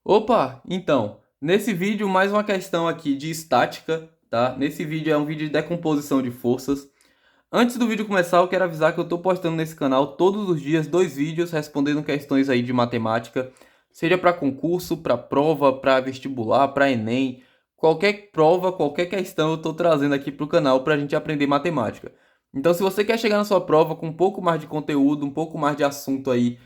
Opa, então, nesse vídeo mais uma questão aqui de estática, tá? Nesse vídeo é um vídeo de decomposição de forças. Antes do vídeo começar, eu quero avisar que eu estou postando nesse canal todos os dias dois vídeos respondendo questões aí de matemática, seja para concurso, para prova, para vestibular, para Enem, qualquer prova, qualquer questão eu estou trazendo aqui para o canal para a gente aprender matemática. Então, se você quer chegar na sua prova com um pouco mais de conteúdo, um pouco mais de assunto aí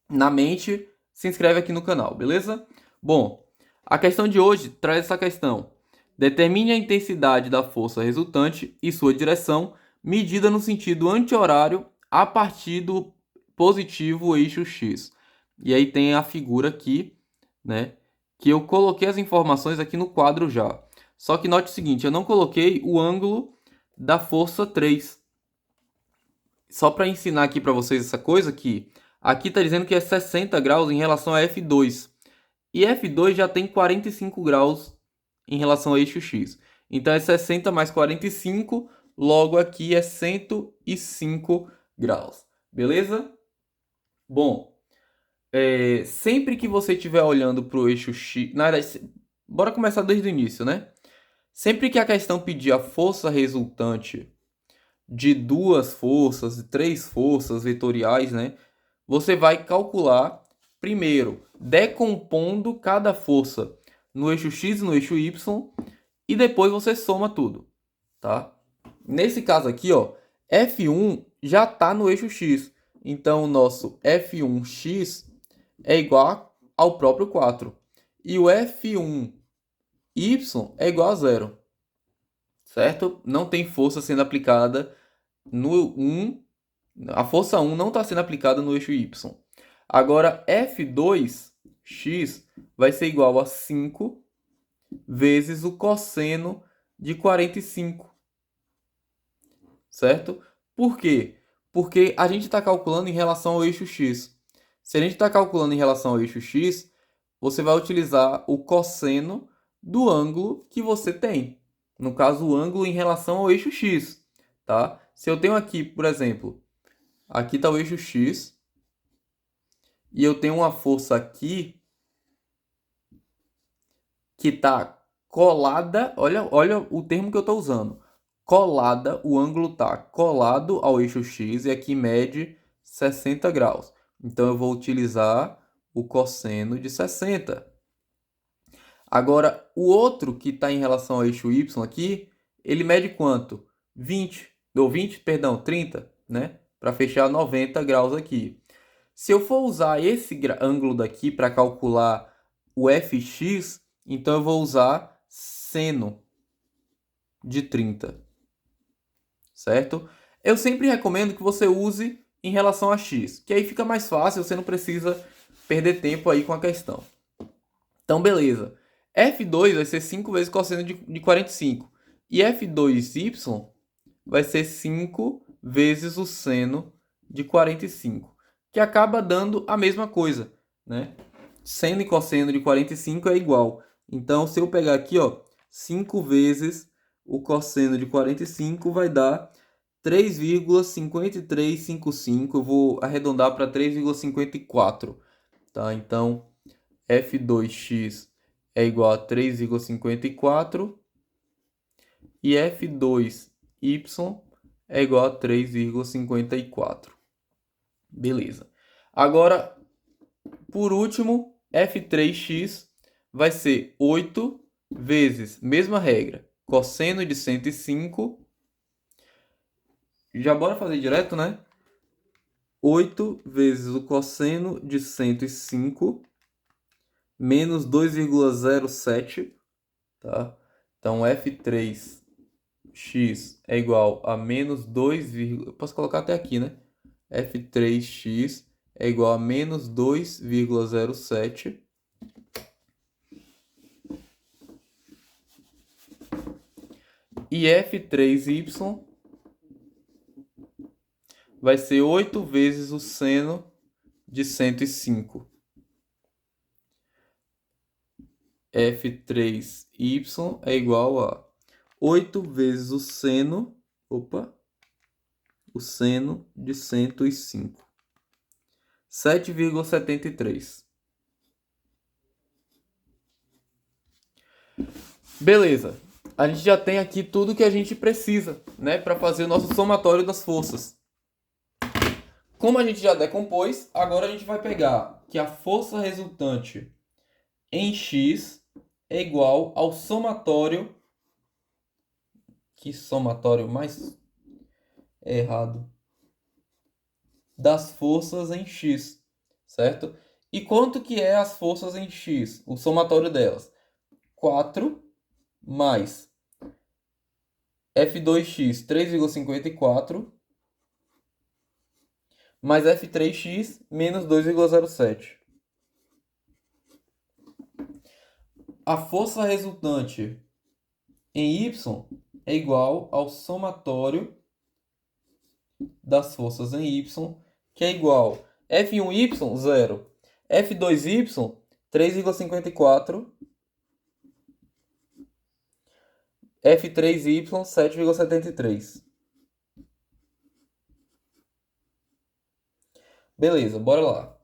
na mente, se inscreve aqui no canal, beleza? Bom, a questão de hoje traz essa questão. Determine a intensidade da força resultante e sua direção, medida no sentido anti-horário a partir do positivo eixo X. E aí tem a figura aqui, né? Que eu coloquei as informações aqui no quadro já. Só que note o seguinte, eu não coloquei o ângulo da força 3. Só para ensinar aqui para vocês essa coisa aqui. Aqui está dizendo que é 60 graus em relação a F2. E F2 já tem 45 graus em relação ao eixo X. Então é 60 mais 45, logo aqui é 105 graus. Beleza? Bom, sempre que você estiver olhando para o eixo X... Na verdade, bora começar desde o início, né? Sempre que a questão pedir a força resultante de duas forças, três forças vetoriais, né? Você vai calcular primeiro decompondo cada força no eixo x e no eixo y e depois você soma tudo, tá? Nesse caso aqui, ó, F1 já está no eixo x. Então o nosso F1x é igual ao próprio 4. E o F1y é igual a zero, certo? Não tem força sendo aplicada no 1, a força 1 não está sendo aplicada no eixo Y. Agora, F2x vai ser igual a 5 vezes o cosseno de 45, certo? Por quê? Porque a gente está calculando em relação ao eixo X. Se a gente está calculando em relação ao eixo X, você vai utilizar o cosseno do ângulo que você tem. No caso, o ângulo em relação ao eixo X, tá? Se eu tenho aqui, por exemplo, aqui está o eixo X. E eu tenho uma força aqui que está colada. Olha o termo que eu estou usando. Colada, o ângulo está colado ao eixo X e aqui mede 60 graus. Então eu vou utilizar o cosseno de 60. Agora, o outro que está em relação ao eixo Y aqui, ele mede quanto? 20. Ou 20, perdão, 30, né? Para fechar 90 graus aqui. Se eu for usar esse ângulo daqui para calcular o fx, então eu vou usar seno de 30, certo? Eu sempre recomendo que você use em relação a x, que aí fica mais fácil, você não precisa perder tempo aí com a questão. Então, beleza. F2 vai ser 5 vezes cosseno de 45. E F2y vai ser 5 vezes o seno de 45, que acaba dando a mesma coisa, né? Seno e cosseno de 45 é igual. Então, se eu pegar aqui, ó, 5 vezes o cosseno de 45 vai dar 3,5355. Eu vou arredondar para 3,54, tá? Então, F2x é igual a 3,54 e F2y é igual a 3,54. Beleza. Agora, por último, F3x vai ser 8 vezes, mesma regra, cosseno de 105. Já bora fazer direto, né? 8 vezes o cosseno de 105 menos 2,07, tá? Então, F3x é igual a menos 2, posso colocar até aqui, né? F3x é igual a menos 2,07 e F3y vai ser 8 vezes o seno de 105. F3y é igual a 8 vezes o seno de 105. 7,73. Beleza. A gente já tem aqui tudo que a gente precisa, né, para fazer o nosso somatório das forças. Como a gente já decompôs, agora a gente vai pegar que a força resultante em X é igual ao somatório. Que somatório mais errado. Das forças em X, certo? E quanto que é as forças em X? O somatório delas. 4 mais F2x 3,54 mais F3x menos 2,07. A força resultante em Y é igual ao somatório das forças em Y, que é igual F1Y, 0. F2Y, 3,54. F3Y, 7,73. Beleza, bora lá.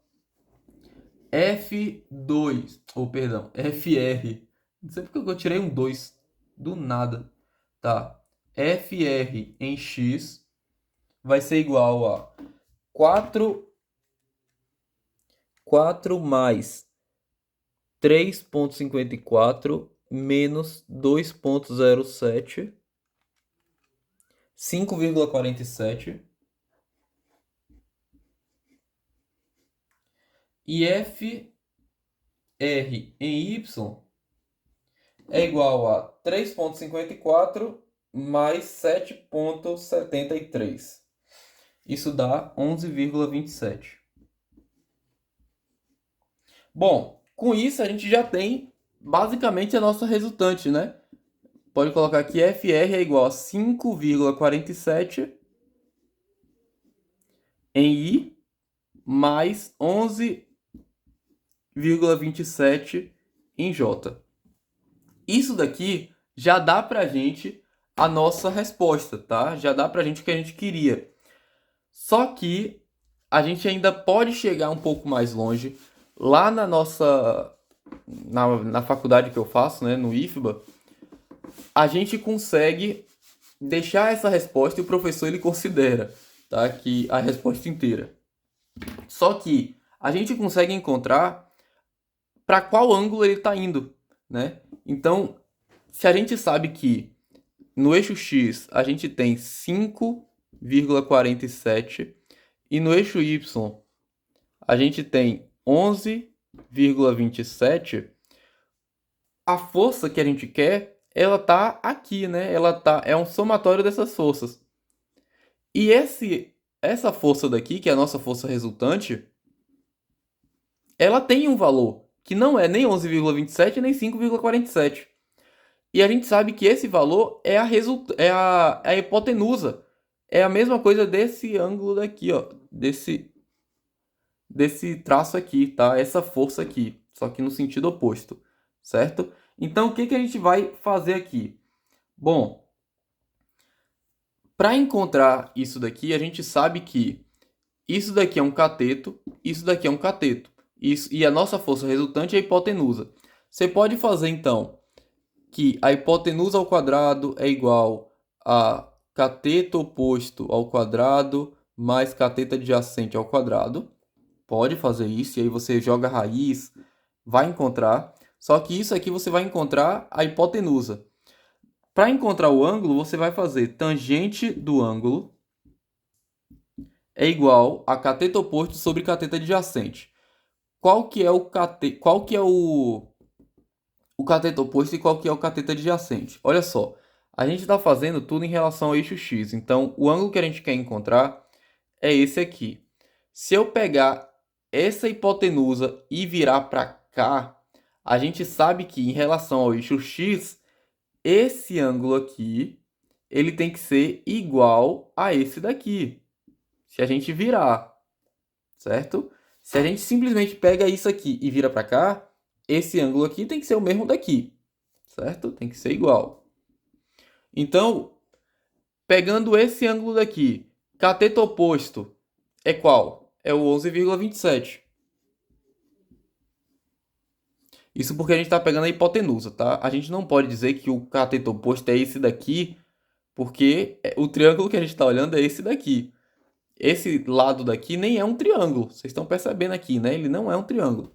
F2, ou perdão, FR. Não sei porque eu tirei um 2 do nada. Tá. FR em X vai ser igual a 4 mais 3,54 menos 2,07, 5,47. E FR em Y é igual a 3,54 mais 7,73. Isso dá 11,27. Bom, com isso a gente já tem basicamente a nossa resultante, né? Pode colocar aqui FR é igual a 5,47 em I mais 11,27 em J. Isso daqui já dá pra gente a nossa resposta, tá? Já dá pra gente o que a gente queria. Só que a gente ainda pode chegar um pouco mais longe. Lá na nossa... Na faculdade que eu faço, né, no IFBA, a gente consegue deixar essa resposta e o professor ele considera, tá, que a resposta inteira. Só que a gente consegue encontrar para qual ângulo ele está indo, né? Então, se a gente sabe que no eixo X a gente tem 5,47 e no eixo Y a gente tem 11,27, a força que a gente quer, ela tá aqui, né? É um somatório dessas forças. E essa força daqui, que é a nossa força resultante, ela tem um valor que não é nem 11,27 nem 5,47. E a gente sabe que esse valor é a hipotenusa. É a mesma coisa desse ângulo daqui, ó. Desse traço aqui, tá? Essa força aqui. Só que no sentido oposto, certo? Então, o que que a gente vai fazer aqui? Bom, para encontrar isso daqui, a gente sabe que isso daqui é um cateto, isso daqui é um cateto. E a nossa força resultante é a hipotenusa. Você pode fazer, então, que a hipotenusa ao quadrado é igual a cateto oposto ao quadrado mais cateto adjacente ao quadrado. Pode fazer isso, e aí você joga a raiz, vai encontrar. Só que isso aqui você vai encontrar a hipotenusa. Para encontrar o ângulo, você vai fazer tangente do ângulo é igual a cateto oposto sobre cateto adjacente. Qual que é o cateto oposto e qual que é o cateto adjacente? Olha só, a gente está fazendo tudo em relação ao eixo X. Então, o ângulo que a gente quer encontrar é esse aqui. Se eu pegar essa hipotenusa e virar para cá, a gente sabe que em relação ao eixo X, esse ângulo aqui, ele tem que ser igual a esse daqui. Se a gente virar, certo? Se a gente simplesmente pega isso aqui e vira para cá, esse ângulo aqui tem que ser o mesmo daqui, certo? Tem que ser igual. Então, pegando esse ângulo daqui, cateto oposto é qual? É o 11,27. Isso porque a gente está pegando a hipotenusa, tá? A gente não pode dizer que o cateto oposto é esse daqui, porque o triângulo que a gente está olhando é esse daqui. Esse lado daqui nem é um triângulo. Vocês estão percebendo aqui, né? Ele não é um triângulo.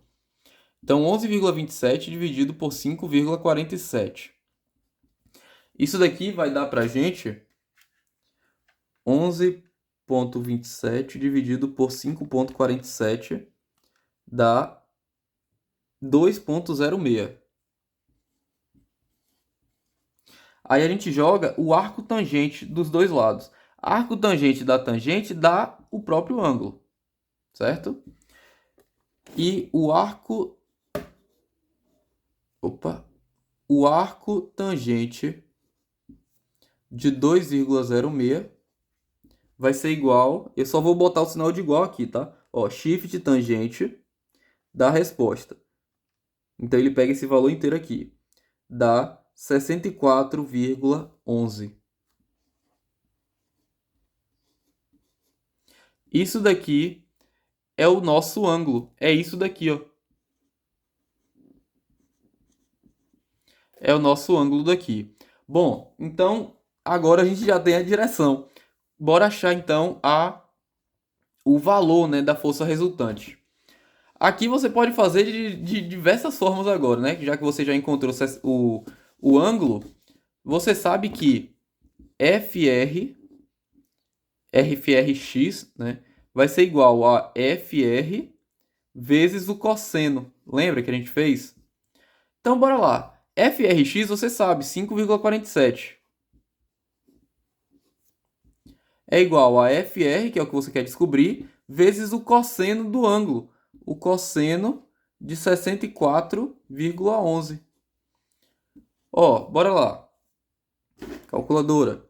Então, 11,27 dividido por 5,47. Isso daqui vai dar pra gente 11,27 dividido por 5,47 dá 2,06. Aí a gente joga o arco tangente dos dois lados. Arco tangente da tangente dá o próprio ângulo, certo? E o arco... O arco tangente de 2,06 vai ser igual... Eu só vou botar o sinal de igual aqui, tá? Ó, shift tangente da resposta. Então ele pega esse valor inteiro aqui. Dá 64,11. Isso daqui é o nosso ângulo. É isso daqui, ó. É o nosso ângulo daqui. Bom, então agora a gente já tem a direção. Bora achar então o valor, né, da força resultante. Aqui você pode fazer de diversas formas agora, né? Já que você já encontrou o ângulo, você sabe que FRx, né, vai ser igual a FR vezes o cosseno. Lembra que a gente fez? Então, bora lá. FRx, você sabe, 5,47. É igual a FR, que é o que você quer descobrir, vezes o cosseno do ângulo. O cosseno de 64,11. Ó, bora lá. Calculadora.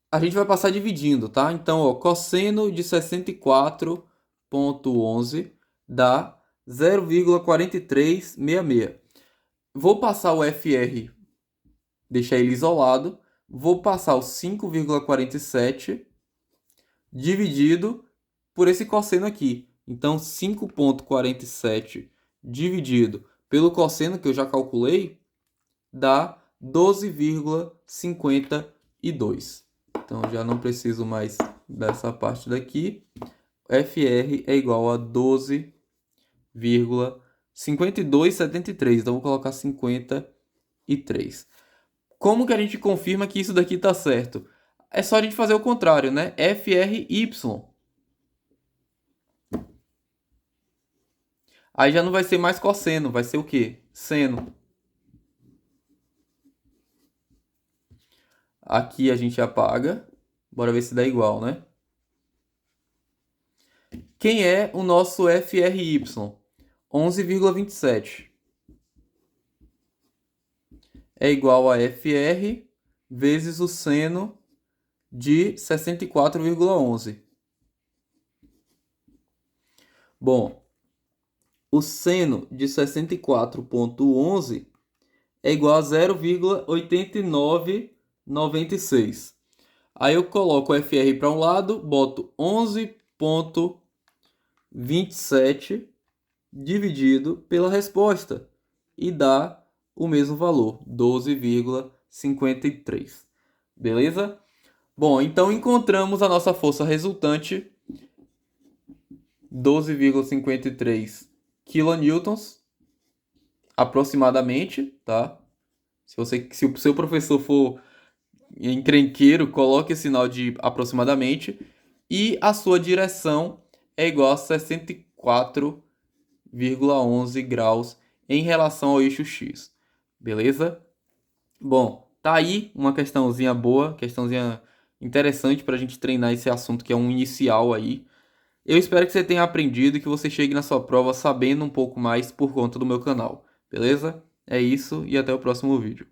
A gente vai passar dividindo, tá? Então, ó, cosseno de 64,11 dá 0,4366. Vou passar o FR, deixar ele isolado. Vou passar o 5,47 dividido por esse cosseno aqui. Então, 5,47 dividido pelo cosseno que eu já calculei dá 12,52. Então, já não preciso mais dessa parte daqui. FR é igual a 12,5273. Então, vou colocar 53. Como que a gente confirma que isso daqui está certo? É só a gente fazer o contrário, né? FRY. Aí já não vai ser mais cosseno, vai ser o quê? Seno. Aqui a gente apaga. Bora ver se dá igual, né? Quem é o nosso FRY? 11,27. É igual a FR vezes o seno de 64,11. Bom, o seno de 64,11 é igual a 0,8996. Aí eu coloco o FR para um lado, boto 11,27 dividido pela resposta e dá o mesmo valor, 12,53. Beleza? Bom, então encontramos a nossa força resultante, 12,53 kN, aproximadamente, tá? Se o seu professor for encrenqueiro, coloque o sinal de aproximadamente. E a sua direção é igual a 64,11 graus em relação ao eixo X. Beleza? Bom, tá aí uma questãozinha boa, questãozinha interessante para a gente treinar esse assunto que é um inicial aí. Eu espero que você tenha aprendido e que você chegue na sua prova sabendo um pouco mais por conta do meu canal. Beleza? É isso e até o próximo vídeo.